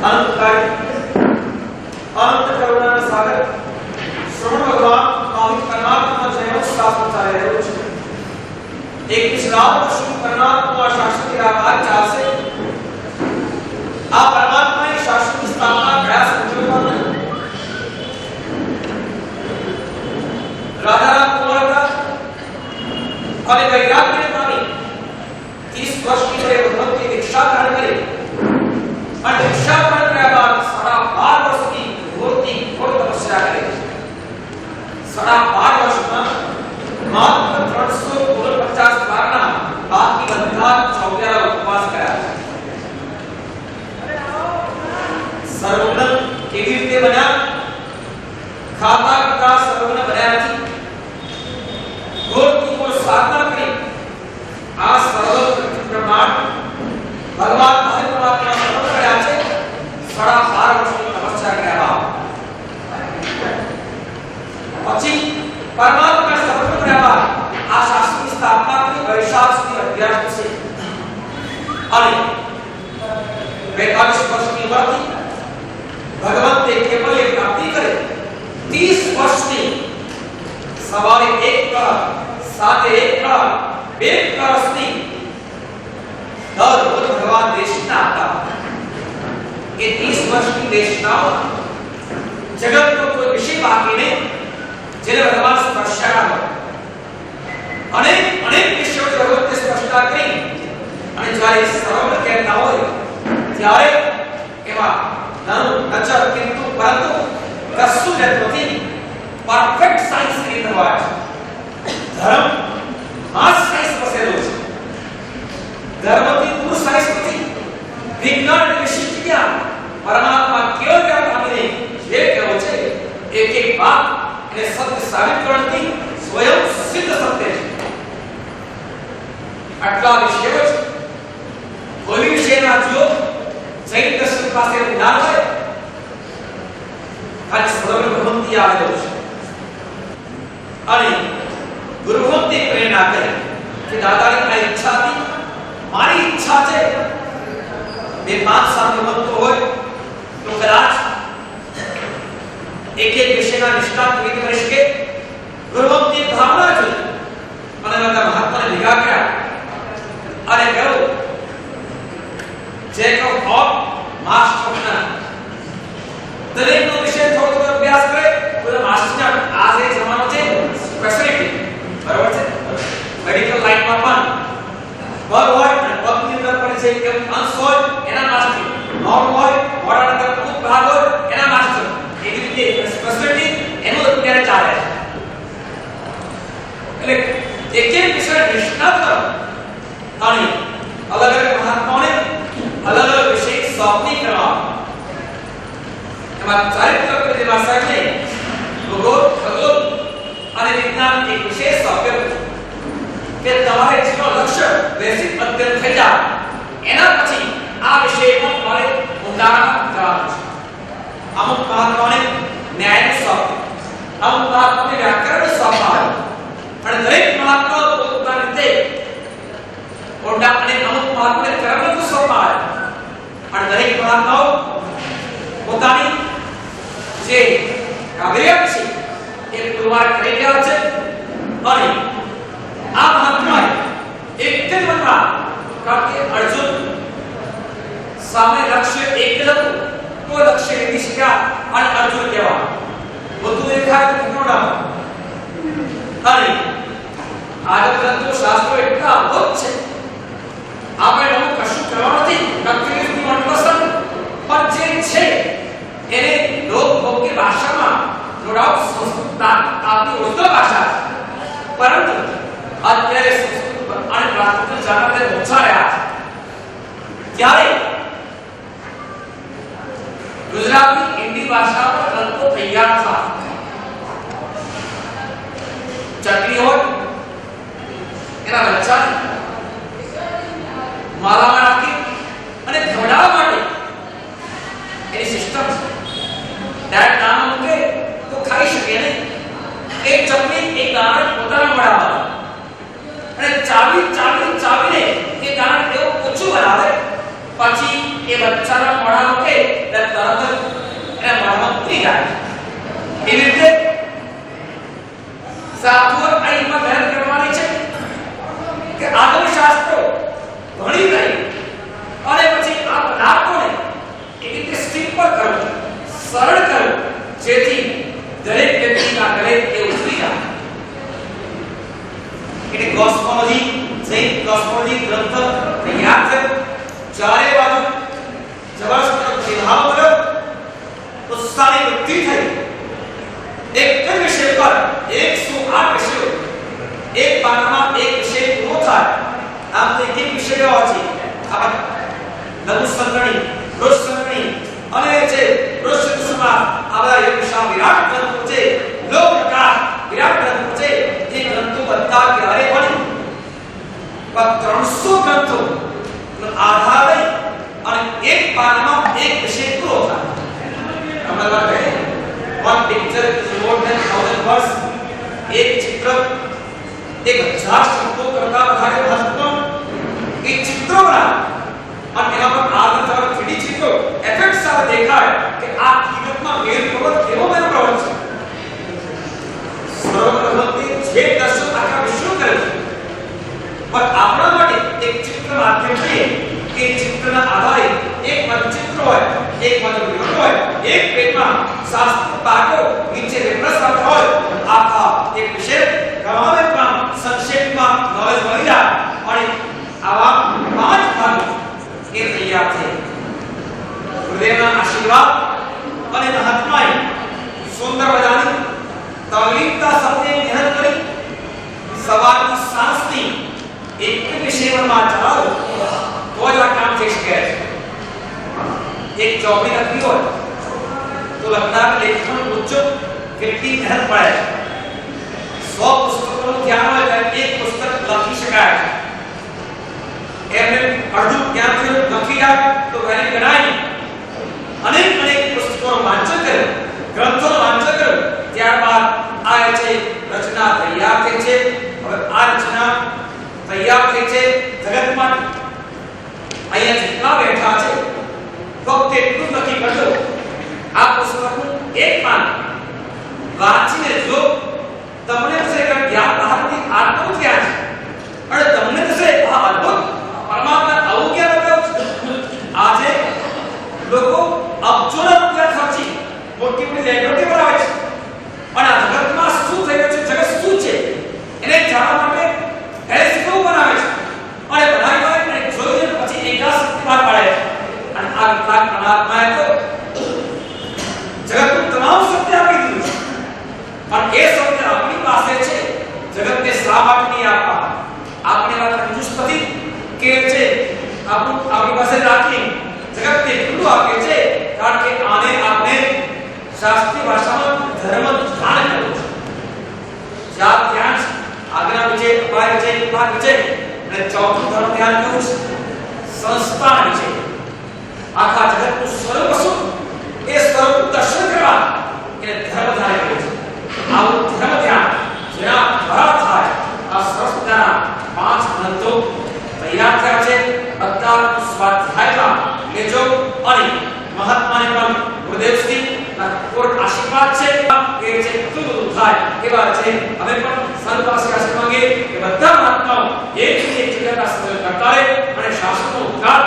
अनंतकारी अनंत करुणा सागर श्रवण भगवान स्वामी परमात्मा जय शास्त्र चाहे रोज एक विश्राम शुभ परमात्मा शास्त्र के आधार चाल से आप परमात्मा ने शास्त्र की स्थापना प्रयास करते राधा राम कुमार का और वैराग्य ने पानी 30 वर्ष की बड़े भगवत की दीक्षा धारण करे और दीक्षा धारण के बाद 12.5 वर्ष की मूर्ति घोर तपस्या करे 12.5 वर्ष में मात्र 349 धारणा बाकी बंधा 14 उपवास करा सर्वगुण केवी રીતે બન્યા ખાતા કરતા સર્વગુણ બન્યા નથી ગોળ को साधना करी आ सर्व प्रमाण भगवान परमात्मा प्रकट કર્યા છે 12.5 વર્ષની તપસ્યા કર્યા પછી પરમાત્મા સમર્પણ કર્યા બાદ આ શાસ્ત્રની સ્થાપના કરી વૈશાખ સુધી અભ્યાસ છે અને 42 વર્ષની ઉંમરથી भगवंते केवल एक प्राप्ति करे 30 वर्ष की सवारे एक का साथे एक का बेक का रस्ती दर रोज भगवान देशना आता ये 30 वर्ष की देशनाओं जगत को कोई विषय बाकी नहीं जिन्हें भगवान स्पर्शा हो अनेक अनेक विषयों की भगवंते स्पर्शा करी અને જ્યારે સર્વ કહેતા હોય ત્યારે એવા नचर किंतु परंतु कस्सु जत्वति परफेक्ट साइंस की दरवाज धर्म मास साइंस बसेलो છે धर्मથી દૂર સાइंस નથી વિજ્ઞાન વિશિષ્ટ જ્ઞાન પરમાત્મા કેવો જ્ઞાન આપીને જે કહો છે એક એક વાત એને સત્ય સાબિત કરતી સ્વયં સિદ્ધ સત્ય છે આટલા વિષયો છે કોઈ વિષયના જો જૈન દર્શન પાસે જ્ઞાન હોય ખાલી સર્વ ભક્તિ આવેલો છે અને ગુરુ ભક્તિ પ્રેરણા કરે કે દાદાની આ ઈચ્છા હતી મારી ઈચ્છા છે બે 5 સાલ ભક્તો હોય તો કદાચ એક એક વિષયના નિષ્ણાત રીતે કરી શકે ગુરુ ભક્તિ ભાવના જોઈ અને બધા મહાત્માને ભેગા કર્યા અને કહ્યું जेको और मास्टर ना दरेक नो विषय थोड़ो थोड़ो अभ्यास करे तो मास्टर आज એ જમાનો છે ફેસિલિટી બરાબર છે મેડિકલ લાઈન માં પણ બગ હોય અને બગની અંદર પણ છે કે અંશ હોય એના માસ્ટર નોન હોય મોડા અંદર ખૂબ ભાગ હોય એના માસ્ટર એવી રીતે ફેસિલિટી એનો અત્યારે ચાલે એટલે એક એક વિષય નિષ્ણાત કરો અને અલગ અલગ મહાત્માઓને अलग अलग विषय सौंपनी करवा एમાં ચારિત્ર પ્રતિમા સાથે ભૂગોળ ખગોળ અને વિજ્ઞાન એક વિષય સોંપ્યો કે તમારે જેનો લક્ષ્ય બેસિક અધ્યયન થઈ જાય એના પછી આ વિષયમાં તમારે ઊંડાણમાં જવાનું છે અમુક મહાત્માઓને ન્યાયને સોંપ્યું અમુક મહાત્માઓને વ્યાકરણ સોંપાયું અને દરેક મહાત્માઓ પોતાની રીતે ઊંડા અને અમુક મહાત્માઓને કર્મનું સોંપાયું અને દરેક મહાત્માઓ પોતાની જે કાવ્ય છે એ પુરવાર કરી રહ્યા છે અને આ મહાત્માએ એક જ મનમાં કારણ કે અર્જુન સામે લક્ષ્ય એક જ હતું તો લક્ષ્ય એની શિક્ષા અને અર્જુન કેવા બધું દેખાય તો કેટલોડા અને આગળ ગ્રંથો શાસ્ત્રો એટલા અદ્ભુત છે આપણે નવું કશું કરવા નથી તકલીફની મનપસંદ પણ જે છે એને લોકભોગ્ય ભાષામાં નો ડાઉટ સંસ્કૃત આપણી ઓરિજિનલ ભાષા છે પરંતુ અત્યારે સંસ્કૃત અને પ્રાકૃત જાણતા ઓછા રહ્યા છે ત્યારે ગુજરાતી હિન્દી ભાષામાં ગ્રંથો તૈયાર થયા ચટણી હોય એના બચ્ચા માલામાં રાખી અને ખવડાવવા માટે એની સિસ્ટમ છે ડાયરેક્ટ દાણા મૂકે તો ખાઈ શકે નહીં એક ચટણી એક દાણા પોતાના મોઢામાં અને ચાવીને એ દાણા એવું ઓછું બનાવે પછી એ બચ્ચાના મોઢામાં કે ચારે બાજુ જબરદસ્ત પ્રતિભાવ મળ્યો, ઉત્સાહની વૃદ્ધિ થઈ। એક જ વિષય પર 108 વિષયો, એક પાનામાં એક વિષય પૂરો થાય। આમ તો એક વિષયો છે, આ લઘુ સંગણી, વૃષ સંગણી અને જે વૃષ કુસુમા, આ બધા એક વિશાળ વિરાટ ગ્રંથો છે, લોક પ્રકાશ વિરાટ ગ્રંથો છે। જે ગ્રંથો બધા ક્યારે બની? 300 ગ્રંથો આધાર લઈ અને એક પાનામાં એક વિષય પૂરો થાય। હમણાં વાત કરી, one picture is more than 1000 words। એક ચિત્ર 1000 શબ્દો કરતા વધારે મહત્વપૂર્ણ। એ ચિત્રો બના અને એના પર આગળ તરફ 3D ચિત્રો એફેક્ટ સાથે દેખાય કે આ હકીકતમાં મેલ પર્વત કેવો મેલ પર્વત છે। સર્વપ્રથમથી જે દર્શન આખા વિશ્વ કરે છે, પણ આપણા માટે એક ચિત્ર માધ્યમ છે કે ચિત્રના આધારે એક ચિત્ર હોય, એક વિવરણ હોય, એક પેજમાં શાસ્ત્ર પાઠો નીચે રેફરન્સ હોય, આખા એક વિષય ગમાવેમાં સંક્ષેપમાં નોલેજ મળી જાય અને આવા 5 ભાગો એ તૈયાર છે। હૃદયના આશીર્વાદ અને મહાત્માએ સુંદર મજાની તકલીફતા સાથે મહેનત કરી સવારની સાંજની એક વિષયમાં ચલાવો તો જ આ કામ થઈ શકે છે। એક ચોપડી લખી હોય તો લખનાર લેખકનો ઊંચો કેટલી મહેનત પડે છે। 100 પુસ્તકોનું ધ્યાન હોય તો એક પુસ્તક લખી શકાય છે। એમને અડધું ધ્યાન લખી જાય તો વેરી ગણાય। અનેક પુસ્તકોનું વાંચન કર્યું, ગ્રંથોનું વાંચન કર્યું, ત્યારબાદ આ છે રચના તૈયાર થઈ છે। હવે આ રચના તૈયાર થઈ છે જગતમાં અહીંયા જેટલા બેઠા છે ફક્ત એટલું નક્કી કરજો, આ પુસ્તકનું એક પાન વાંચીને જો તમને થશે કે જ્ઞાન બહારથી આત્મ જ્ઞાન છે અને તમને થશે આ અદ્ભુત પરમાત્મા આવું ક્યાં બતાવ્યું છે। આજે લોકો અબજોના રૂપિયા ખર્ચી મોટી મોટી લાઇબ્રેરી બનાવે છે અને આ જગતમાં શું થઈ રહ્યું છે, જગત શું છે એને જાણવા માટે ટેલિસ્કોપ બનાવે છે અને બનાવી અને જોઈએ પછી એકા શક્તિ બહાર પાડે છે અને આ વિભાગ પરમાત્માએ તો જગતનું તમામ સત્ય આપી દીધું છે પણ એ સત્ય આપણી પાસે છે। જગતને શા માટે નહીં આપવા? આપણે વાત કંજૂસપતિ કે છે આપણી પાસે રાખી જગતને એટલું આપે છે કારણ કે આને આપણે શાસ્ત્રીય ભાષામાં ધર્મ ધ્યાન કરવું છે। ચાર ધ્યાન આજ્ઞા વિજય, અપાય વિજય, વિભાગ વિજય અને ચોથું ધર્મ ધ્યાન કરવું છે સંસ્થાન વિજય। આખા જગતનું સ્વરૂપ શું એ સ્વરૂપ દર્શન કરવા એને ધર્મ ધ્યાન કહે છે। આવું ધર્મ ધ્યાન જેના દ્વારા થાય આ સંસ્થાના 5 ગ્રંથો તૈયાર થયા છે। બધા સ્વાધ્યાયમાં લેજો અને મહાત્માને પણ ગુરુદેવશ્રી કોટ આશીર્વાદ છે કે જે બધું થાય એવા છે। અમે પણ સંત પાસે આશીર્વાદ માંગીએ કે બધા મહાત્માઓ એક જગ્યાના સંયોજન કરતા રહે અને શાસ્ત્રનો ઉદ્ધાર